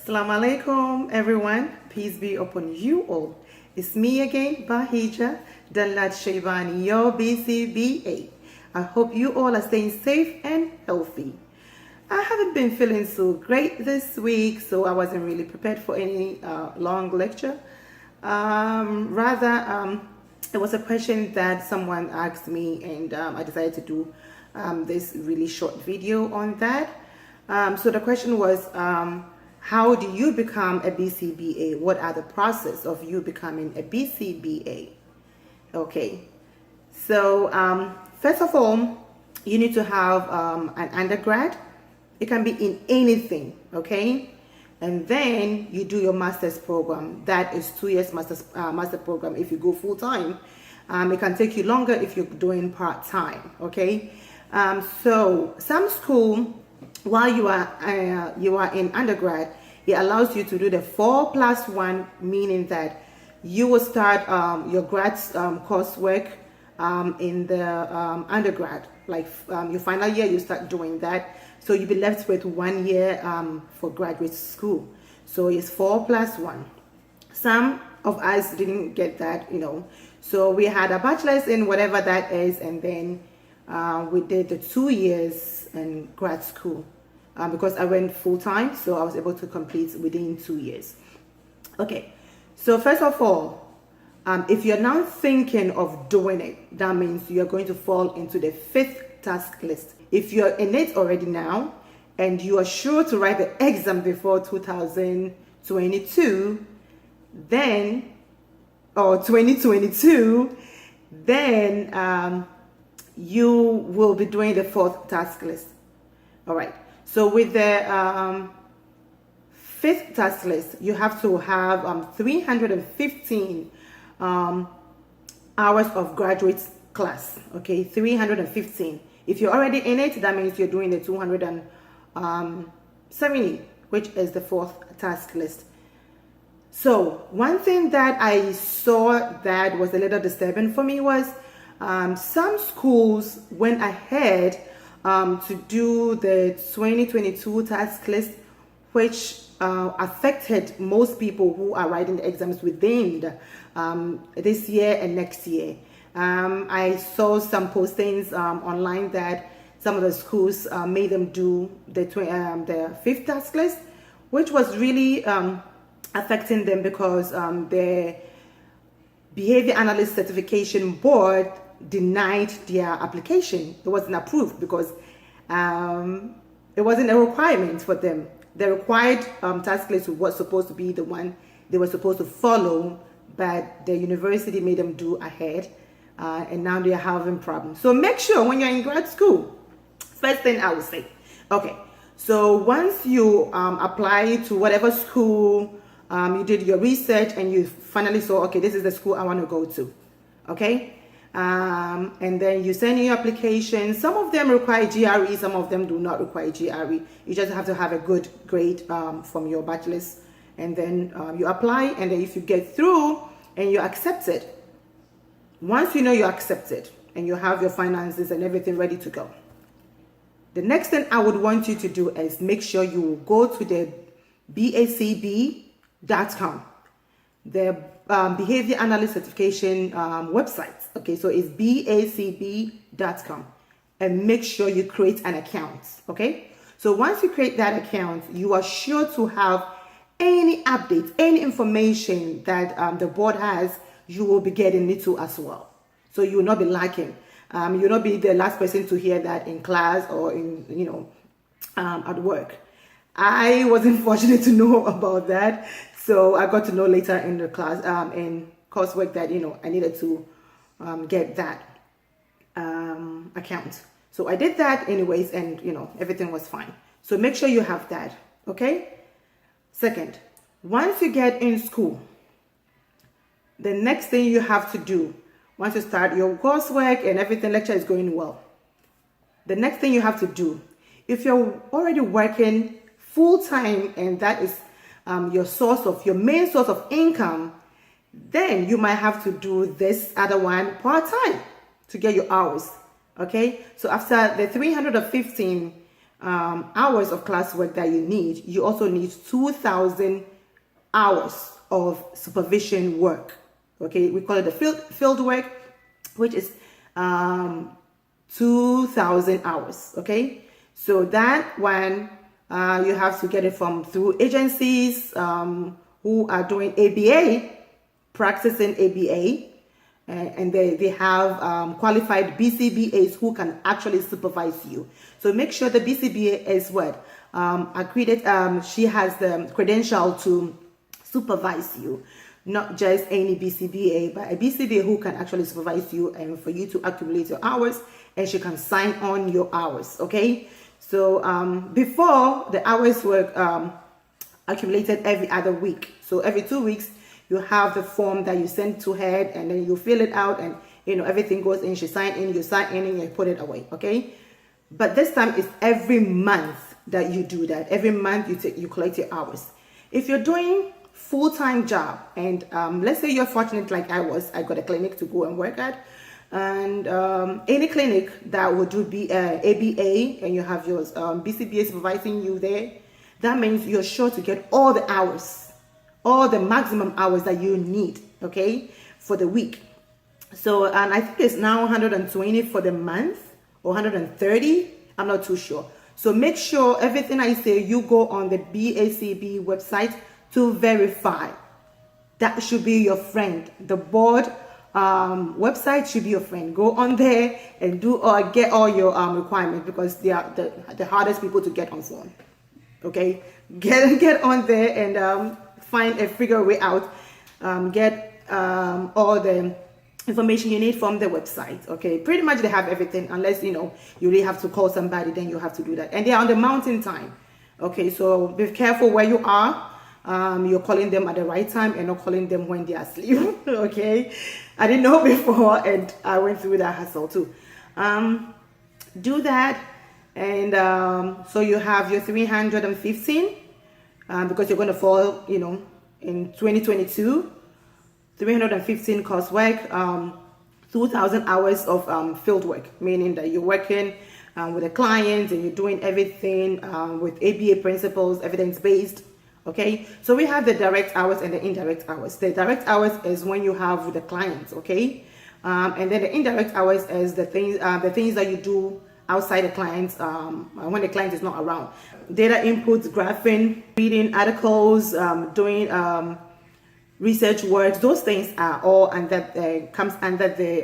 Assalamu alaikum, everyone. Peace be upon you all. It's me again, Bahijah, the lad Sheibanee, your BCBA. I hope you all are staying safe and healthy. I haven't been feeling so great this week, so I wasn't really prepared for any long lecture. Rather, it was a question that someone asked me, and I decided to do this really short video on that. So the question was, how do you become a BCBA? What are the process of you becoming a BCBA? Okay, so first of all, you need to have an undergrad. It can be in anything, okay? And then you do your master's program. That is 2 years master program if you go full time. It can take you longer if you're doing part time, okay? So some school, while you are in undergrad, it allows you to do the 4+1, meaning that you will start your grad coursework in the undergrad, like your final year, you start doing that. So you'll be left with 1 year for graduate school. So it's 4+1. Some of us didn't get that, So we had a bachelor's in whatever that is, and then we did the 2 years in grad school. Because I went full time, so I was able to complete within 2 years. Okay, so first of all, if you're now thinking of doing it, that means you're going to fall into the 5th task list. If you're in it already now, and you are sure to write the exam before 2022, or 2022, then you will be doing the 4th task list. All right. So with the 5th task list, you have to have 315 hours of graduate class. Okay, 315. If you're already in it, that means you're doing the 270, which is the 4th task list. So one thing that I saw that was a little disturbing for me was some schools went ahead to do the 2022 task list, which affected most people who are writing the exams within this year and next year. I saw some postings online that some of the schools made them do the 5th task list, which was really affecting them because the Behavior Analyst Certification Board denied their application. It wasn't approved because it wasn't a requirement for them. The required task list was supposed to be the one they were supposed to follow, but the university made them do ahead, and now they are having problems. So make sure when you're in grad school, first thing I would say, okay, so once you apply to whatever school, you did your research and you finally saw, okay, this is the school I want to go to, okay? And then you send in your application. Some of them require GRE, some of them do not require GRE. You just have to have a good grade from your bachelor's, and then you apply, and then if you get through and you're accepted, once you know you're accepted and you have your finances and everything ready to go, the next thing I would want you to do is make sure you go to the BACB.com, the Behavior Analyst Certification website. Okay, so it's BACB.com, and make sure you create an account. Okay, so once you create that account, you are sure to have any updates, any information that the board has, you will be getting it too as well. So you will not be lacking. You will not be the last person to hear that in class or in at work. I wasn't fortunate to know about that, so I got to know later in the class, in coursework, that I needed to get that account. So I did that anyways, and everything was fine. So make sure you have that, okay? Second, once you get in school, the next thing you have to do, once you start your coursework and everything, lecture is going well, the next thing you have to do, if you're already working full-time and that is your main source of income, then you might have to do this other one part-time to get your hours. Okay, so after the 315 hours of classwork that you need, you also need 2,000 hours of supervision work. Okay, we call it the field work, which is 2,000 hours. Okay, so that one you have to get it through agencies who are doing ABA, practicing ABA, and they have qualified BCBAs who can actually supervise you. So make sure the BCBA is what accredited. She has the credential to supervise you, not just any BCBA, but a BCBA who can actually supervise you and for you to accumulate your hours, and she can sign on your hours. Okay, so before, the hours were accumulated every other week. So every 2 weeks you have the form that you send to her, and then you fill it out, and everything goes in. She sign in, you sign in, and you put it away. Okay, but this time it's every month that you do that. Every month you collect your hours. If you're doing full-time job, and let's say you're fortunate like I got a clinic to go and work at, and any clinic that would do ABA, and you have your BCBA supervising you there, that means you're sure to get all the hours, all the maximum hours that you need, okay, for the week. So, and I think it's now 120 for the month, or 130, I'm not too sure. So make sure everything I say, you go on the BACB website to verify. That should be your friend. The board website should be your friend. Go on there and get all your requirements, because they are the hardest people to get on phone. Okay, get on there and figure a way out. Get all the information you need from the website. Okay, pretty much they have everything, unless you really have to call somebody, then you have to do that. And they are on the mountain time. Okay, so be careful where you are. You're calling them at the right time and not calling them when they are asleep. Okay, I didn't know before, and I went through that hassle too. Do that, and so you have your 315 because you're going to fall, in 2022. 315 coursework, 2,000 hours of field work, meaning that you're working with a client and you're doing everything with ABA principles, evidence-based. Okay, so we have the direct hours and the indirect hours. The direct hours is when you have with the clients, okay, and then the indirect hours is the things that you do outside the clients when the client is not around. Data inputs, graphing, reading articles, doing research work. Those things are all comes under the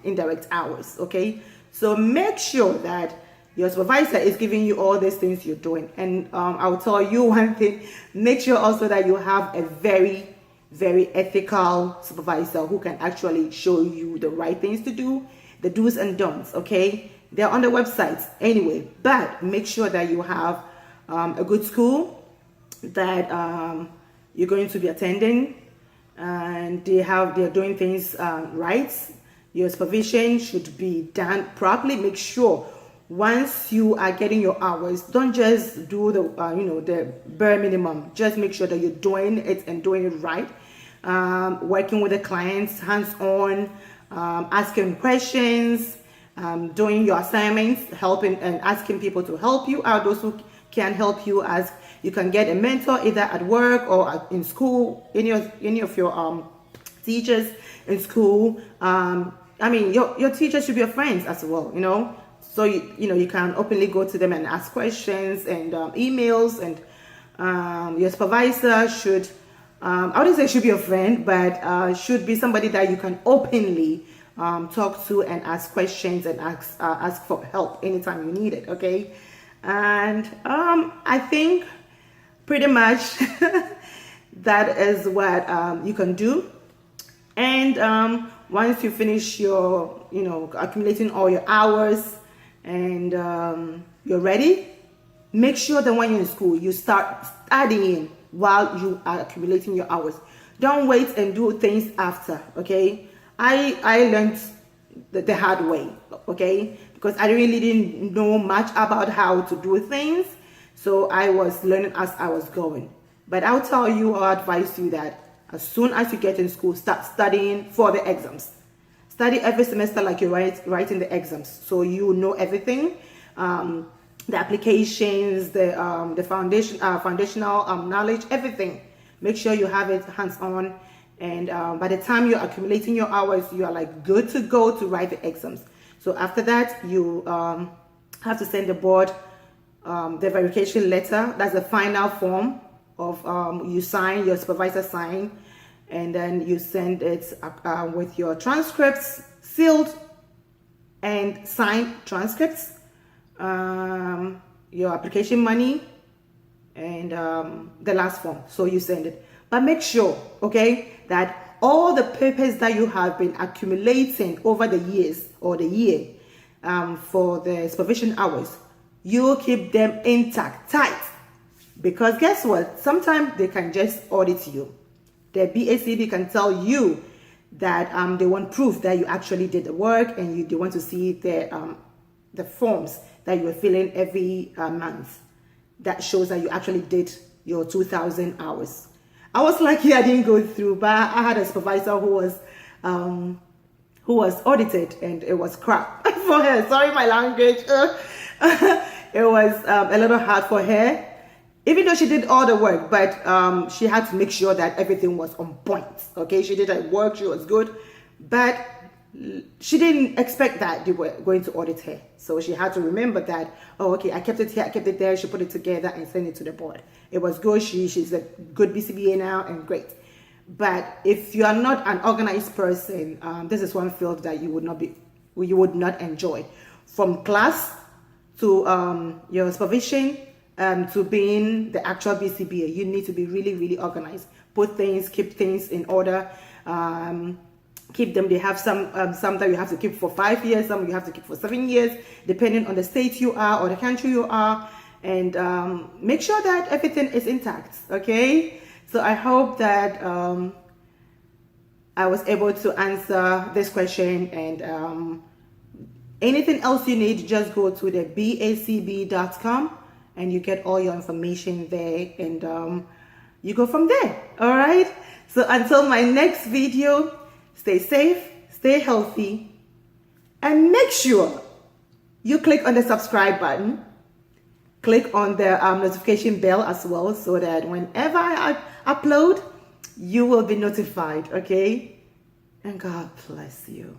indirect hours. Okay, so make sure that your supervisor is giving you all these things you're doing. And I'll tell you one thing, make sure also that you have a very, very ethical supervisor who can actually show you the right things to do, the do's and don'ts, okay? They're on the websites anyway, but make sure that you have a good school that you're going to be attending, and they're doing things right. Your supervision should be done properly. Make sure once you are getting your hours, don't just do the the bare minimum. Just make sure that you're doing it and doing it right. Working with the clients hands-on, asking questions, doing your assignments, helping and asking people to help you out. Those who can help you, as you can get a mentor either at work or in school, any of your teachers in school. I mean, your teachers should be your friends as well, so you can openly go to them and ask questions and emails, and your supervisor should, I wouldn't say should be your friend, but should be somebody that you can openly talk to and ask questions and ask for help anytime you need it. Okay, and I think pretty much that is what you can do. And once you finish your accumulating all your hours and you're ready, make sure that when you're in school you start studying while you are accumulating your hours. Don't wait and do things after. Okay, I learned the hard way, okay, because I really didn't know much about how to do things, so I was learning as I was going. But I'll tell you, I'll advise you that as soon as you get in school, start studying for the exams. Study every semester like you're writing the exams, so you know everything. the applications, the foundational knowledge, everything. Make sure you have it hands-on, and by the time you're accumulating your hours, you are like good to go to write the exams. So after that, you have to send the board the verification letter. That's the final form of you sign, your supervisor sign, and then you send it with your transcripts, sealed and signed transcripts, your application money, and the last form. So you send it, but make sure, okay, that all the papers that you have been accumulating over the years or the year for the supervision hours, you keep them intact, tight, because guess what? Sometimes they can just audit you. The BACB can tell you that they want proof that you actually did the work, and they want to see the forms that you are filling every month that shows that you actually did your 2,000 hours. I was lucky I didn't go through, but I had a supervisor who was audited, and it was crap for her. Sorry, my language. It was a little hard for her, even though she did all the work, but she had to make sure that everything was on point. Okay, she did her work, she was good, but she didn't expect that they were going to audit her. So she had to remember that, oh, okay, I kept it here, I kept it there. She put it together and sent it to the board. It was good. She's a good BCBA now, and great. But if you are not an organized person, this is one field that you would not enjoy. From class to your supervision, to being the actual BCBA, you need to be really, really organized. Keep things in order. Keep them. They have some that you have to keep for 5 years, some you have to keep for 7 years, depending on the state you are or the country you are, and make sure that everything is intact. Okay, so I hope that I was able to answer this question, and anything else you need, just go to the BACB.com and you get all your information there, and you go from there. All right, so until my next video, stay safe, stay healthy, and make sure you click on the subscribe button. Click on the notification bell as well, so that whenever I upload, you will be notified, okay? And God bless you.